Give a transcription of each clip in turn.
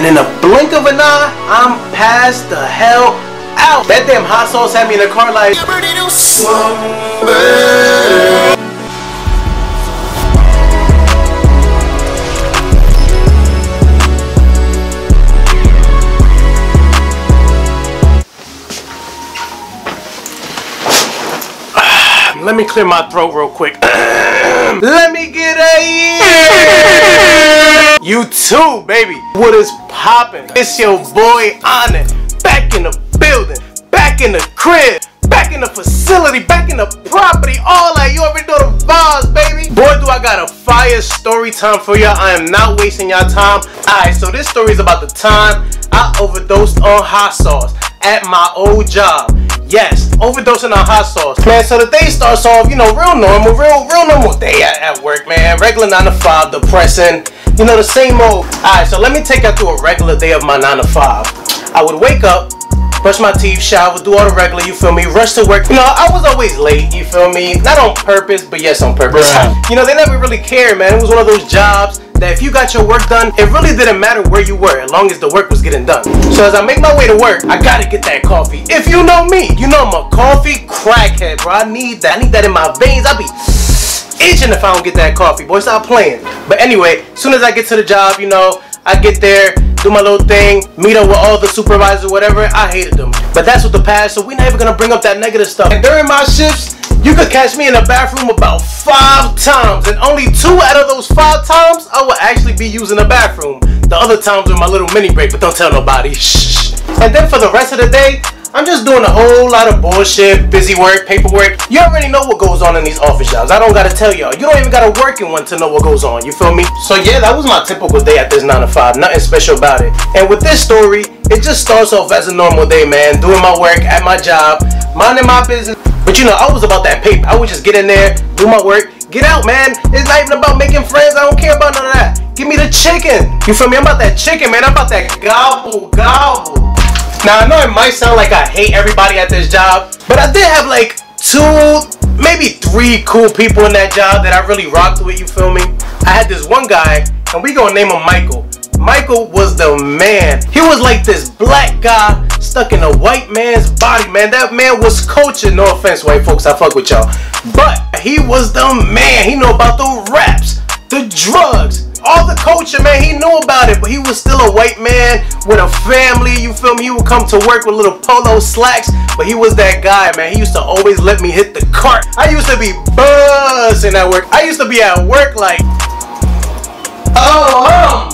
and in a blink of an eye, I'm passed the hell out. That damn hot sauce had me in the car like, let me clear my throat real quick. Let me get a yeah. You too, baby. What is poppin'? It's your boy on it. Back in the building, back in the crib, back in the facility, back in the property. All that, you already know the vibes, baby. Boy, do I got a fire story time for y'all. I am not wasting y'all time. Alright, so this story is about the time I overdosed on hot sauce at my old job. Yes, overdosing on hot sauce. Man, so the day starts off, you know, real normal day at work, man. Regular 9 to 5, depressing, you know, the same old. Alright, so let me take you through a regular day of my 9 to 5. I would wake up, brush my teeth, shower, do all the regular, you feel me, rush to work. You know, I was always late, you feel me? Not on purpose, but yes, on purpose. Right. You know, they never really cared, man. It was one of those jobs that if you got your work done, it really didn't matter where you were, as long as the work was getting done. So as I make my way to work, I gotta get that coffee. If you know me, you know I'm a coffee crackhead, bro. I need that in my veins. I be itching if I don't get that coffee, boy. Stop playing. But anyway, as soon as I get to the job, you know, I get there, do my little thing, meet up with all the supervisors, whatever. I hated them, but that's what the past, so we're not even gonna bring up that negative stuff. And during my shifts, you could catch me in the bathroom about 5 times, and only 2 out of those 5 times I would actually be using the bathroom. The other times were my little mini break, but don't tell nobody. Shh. And then for the rest of the day, I'm just doing a whole lot of bullshit, busy work, paperwork. You already know what goes on in these office jobs. I don't gotta tell y'all. You don't even gotta work in one to know what goes on. You feel me? So yeah, that was my typical day at this 9 to 5. Nothing special about it. And with this story, it just starts off as a normal day, man. Doing my work at my job, minding my business. But you know, I was about that paper. I would just get in there, do my work, get out, man. It's not even about making friends. I don't care about none of that. Give me the chicken. You feel me? I'm about that chicken, man. I'm about that gobble, gobble. Now, I know it might sound like I hate everybody at this job, but I did have like 2, maybe 3 cool people in that job that I really rocked with, you feel me? I had this one guy, and we gonna name him Michael. Michael was the man. He was like this black guy stuck in a white man's body, man. That man was coaching. No offense, white folks, I fuck with y'all. But he was the man. He knew about the raps, the drugs, all the culture, man. He knew about it, but he was still a white man with a family, you feel me? He would come to work with little polo slacks, but he was that guy, man. He used to always let me hit the cart. I used to be buzzing at work. I used to be at work like, oh,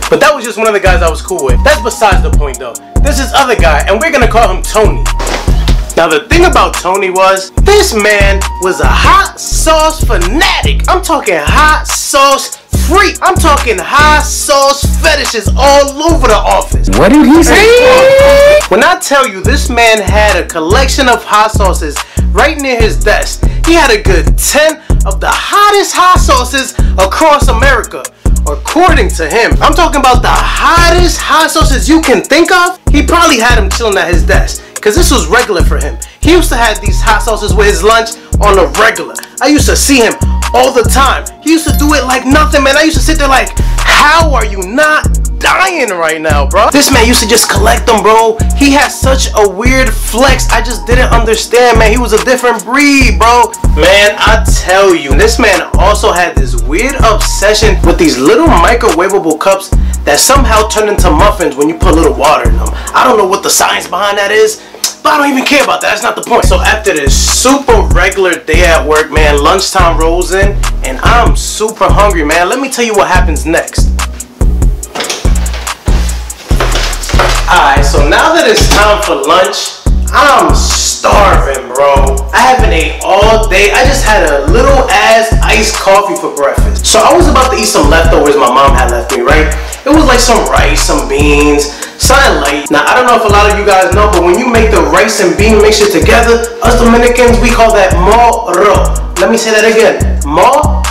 but that was just one of the guys I was cool with. That's besides the point though. There's this other guy, and we're gonna call him Tony. Now the thing about Tony was, this man was a hot sauce fanatic. I'm talking hot sauce freak. I'm talking hot sauce fetishes all over the office. What did he say? When I tell you this man had a collection of hot sauces right near his desk, he had a good 10 of the hottest hot sauces across America. According to him, I'm talking about the hottest hot sauces you can think of. He probably had them chilling at his desk, because this was regular for him. He used to have these hot sauces with his lunch on a regular. I used to see him all the time. He used to do it like nothing, man. I used to sit there like, how are you not dying right now, bro? This man used to just collect them, bro. He had such a weird flex. I just didn't understand, man. He was a different breed, bro. Man, I tell you, this man also had this weird obsession with these little microwavable cups that somehow turn into muffins when you put a little water in them. I don't know what the science behind that is, but I don't even care about that. That's not the point. So after this super regular day at work, man, lunchtime rolls in, and I'm super hungry, man. Let me tell you what happens next. Alright, so now that it's time for lunch, I'm starving, bro. I haven't ate all day. I just had a little ass iced coffee for breakfast. So I was about to eat some leftovers my mom had left me, right? It was like some rice, some beans, something light. Now, I don't know if a lot of you guys know, but when you make the rice and bean mixture together, us Dominicans, we call that moro. Let me say that again. Moro.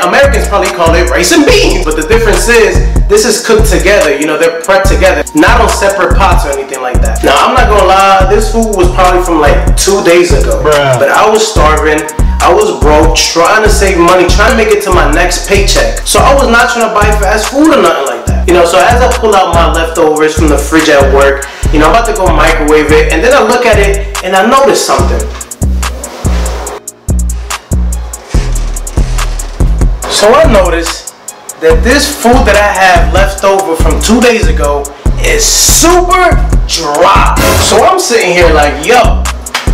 Americans probably call it rice and beans, but the difference is this is cooked together. You know, they're prepped together, not on separate pots or anything like that. Now, I'm not gonna lie, this food was probably from like 2 days ago. Bruh. But I was starving, I was broke, trying to save money, trying to make it to my next paycheck. So I was not trying to buy fast food or nothing like that. You know, so as I pull out my leftovers from the fridge at work, you know, I'm about to go microwave it, and then I look at it and I notice something. So I noticed that this food that I have left over from 2 days ago is super dry. So I'm sitting here like, yo,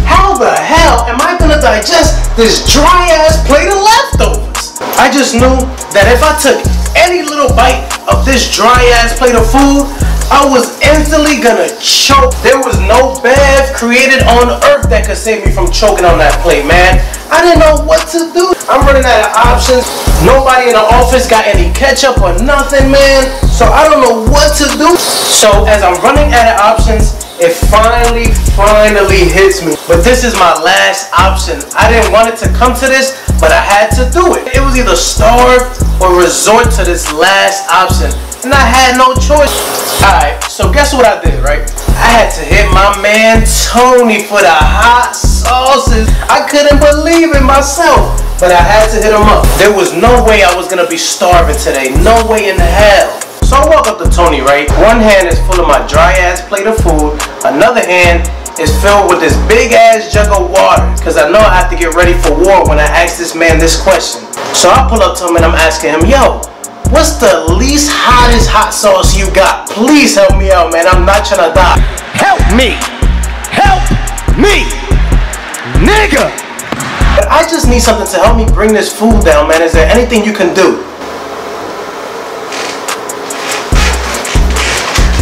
how the hell am I gonna digest this dry ass plate of leftovers? I just knew that if I took any little bite of this dry ass plate of food, I was instantly gonna choke. There was no bath created on earth that could save me from choking on that plate, man. I didn't know what to do. I'm running out of options. Nobody in the office got any ketchup or nothing, man. So I don't know what to do. So as I'm running out of options, it finally hits me. But this is my last option. I didn't want it to come to this, but I had to do it. It was either starve or resort to this last option. And I had no choice. Alright, so guess what I did, right? I had to hit my man Tony for the hot sauces. I couldn't believe it myself, but I had to hit him up. There was no way I was gonna be starving today. No way in hell. So I walk up to Tony, right? One hand is full of my dry ass plate of food. Another hand is filled with this big ass jug of water, because I know I have to get ready for war when I ask this man this question. So I pull up to him and I'm asking him, yo, what's the least hottest hot sauce you got? Please help me out, man. I'm not trying to die. Help me! Help me! Nigga! But I just need something to help me bring this food down, man. Is there anything you can do?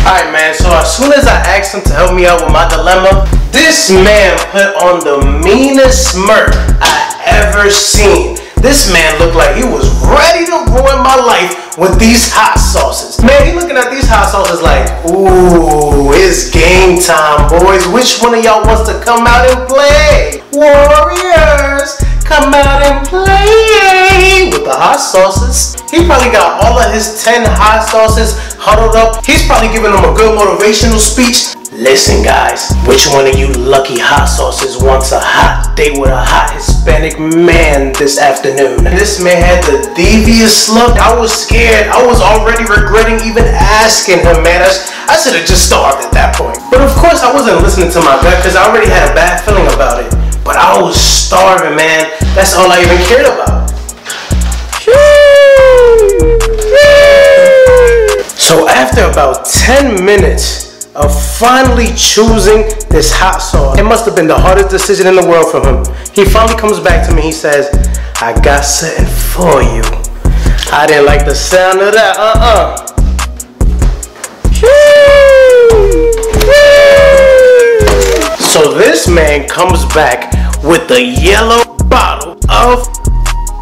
Alright, man, so as soon as I asked him to help me out with my dilemma, this man put on the meanest smirk I ever seen. This man looked like he was ready to ruin my life with these hot sauces. Man, he looking at these hot sauces like, ooh, it's game time, boys. Which one of y'all wants to come out and play? Warriors, come out and play with the hot sauces. He probably got all of his 10 hot sauces huddled up. He's probably giving them a good motivational speech. Listen, guys, which one of you lucky hot sauces wants a hot date with a hot Hispanic man this afternoon? This man had the devious look. I was scared. I was already regretting even asking him, man. I should have just starved at that point. But of course, I wasn't listening to my gut because I already had a bad feeling about it. But I was starving, man. That's all I even cared about. So after about 10 minutes of finally choosing this hot sauce, it must have been the hardest decision in the world for him. He finally comes back to me. He says, I got something for you. I didn't like the sound of that. So this man comes back with the yellow bottle of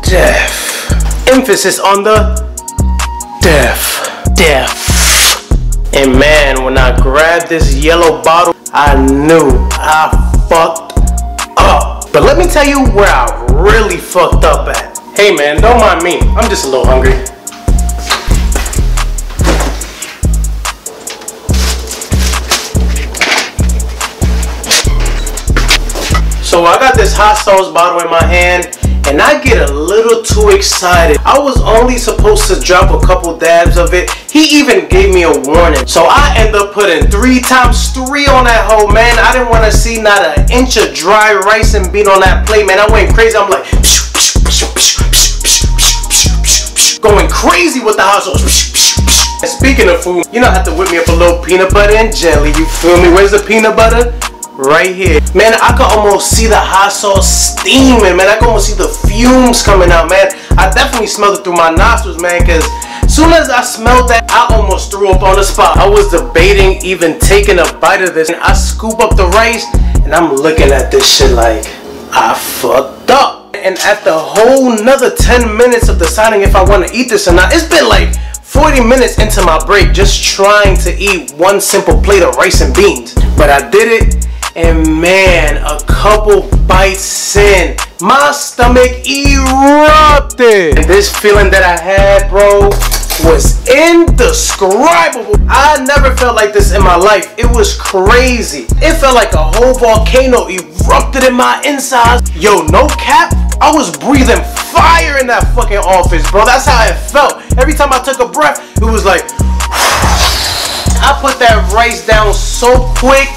death. Emphasis on the death. And man, when I grabbed this yellow bottle, I knew I fucked up. But let me tell you where I really fucked up at. Hey man, don't mind me. I'm just a little hungry. So I got this hot sauce bottle in my hand, and I get a little too excited. I was only supposed to drop a couple dabs of it. He even gave me a warning. So I end up putting 3 times 3 on that hole, man. I didn't want to see not an inch of dry rice and bean on that plate, man. I went crazy. I'm like, going crazy with the hot sauce. And speaking of food, you know I have to whip me up a little peanut butter and jelly. You feel me? Where's the peanut butter? Right here. Man, I could almost see the hot sauce steaming, man. I could almost see the fumes coming out, man. I definitely smelled it through my nostrils, man, because as soon as I smelled that, I almost threw up on the spot. I was debating even taking a bite of this, and I scoop up the rice, and I'm looking at this shit like, I fucked up. And after a whole nother 10 minutes of deciding if I want to eat this or not, it's been like 40 minutes into my break just trying to eat one simple plate of rice and beans. But I did it, And man, a couple bites in, my stomach erupted. And this feeling that I had, bro, was indescribable. I never felt like this in my life. It was crazy. It felt like a whole volcano erupted in my insides. Yo, no cap, I was breathing fire in that fucking office, bro. That's how it felt. Every time I took a breath, it was like, I put that rice down so quick,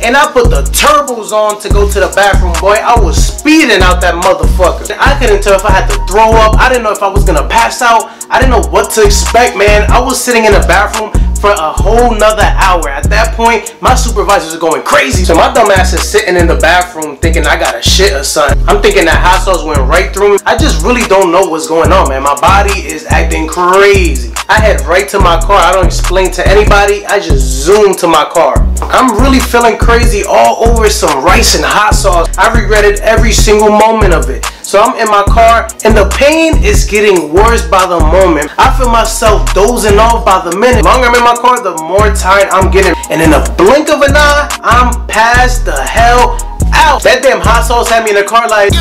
and I put the turbos on to go to the bathroom, boy. I was speeding out that motherfucker. I couldn't tell if I had to throw up. I didn't know if I was gonna pass out. I didn't know what to expect, man. I was sitting in the bathroom for a whole nother hour. At that point, my supervisors are going crazy. So my dumb ass is sitting in the bathroom thinking I got a shit or something. I'm thinking that hot sauce went right through me. I just really don't know what's going on, man. My body is acting crazy. I head right to my car. I don't explain to anybody. I just zoom to my car. I'm really feeling crazy all over some rice and hot sauce. I regretted every single moment of it. So I'm in my car and the pain is getting worse by the moment. I feel myself dozing off by the minute. The longer I'm in my car, the more tired I'm getting. And in a blink of an eye, I'm passed the hell out. That damn hot sauce had me in the car like,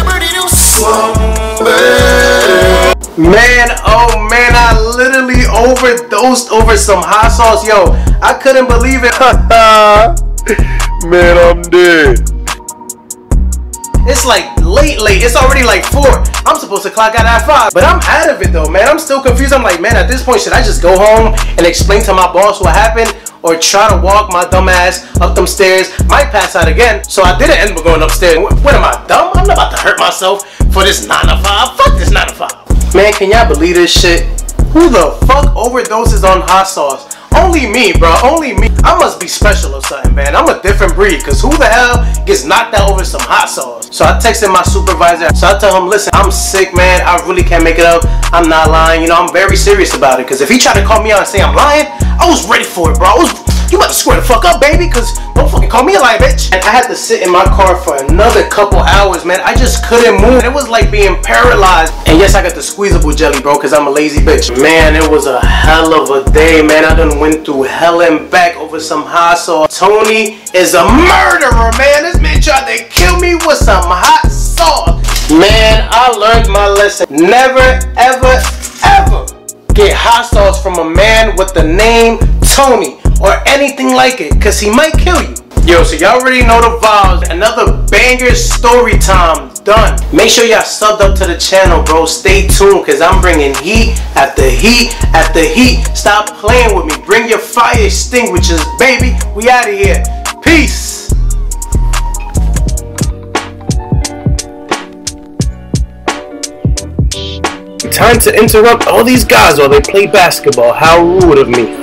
man, oh man, I literally overdosed over some hot sauce. Yo, I couldn't believe it. Man, I'm dead. It's like late. It's already like 4. I'm supposed to clock out at 5. But I'm out of it though, man. I'm still confused. I'm like, man, at this point, should I just go home and explain to my boss what happened? Or try to walk my dumb ass up them stairs? Might pass out again. So I didn't end up going upstairs. What am I, dumb? I'm not about to hurt myself for this 9 to 5. Fuck this 9 to 5. Man, can y'all believe this shit? Who the fuck overdoses on hot sauce? Only me, bro. Only me. I must be special or something, man. I'm a different breed. Cause who the hell gets knocked out over some hot sauce? So I texted my supervisor. So I tell him, listen, I'm sick, man. I really can't make it up. I'm not lying. You know, I'm very serious about it. Cause if he tried to call me out and say I'm lying, I was ready for it, bro. You better square the fuck up, baby, cause don't fucking call me a lie, bitch. And I had to sit in my car for another couple hours, man. I just couldn't move. It was like being paralyzed. And yes, I got the squeezable jelly, bro, cause I'm a lazy bitch. Man, it was a hell of a day, man. I done went through hell and back over some hot sauce. Tony is a murderer, man. This man tried to kill me with some hot sauce. Man, I learned my lesson. Never, ever, ever get hot sauce from a man with the name Tony or anything like it, cause he might kill you. Yo, so y'all already know the vibes. Another banger story time done. Make sure y'all subbed up to the channel, bro. Stay tuned, cause I'm bringing heat after heat after heat. Stop playing with me. Bring your fire extinguishers, baby. We out of here. Peace. Time to interrupt all these guys while they play basketball. How rude of me.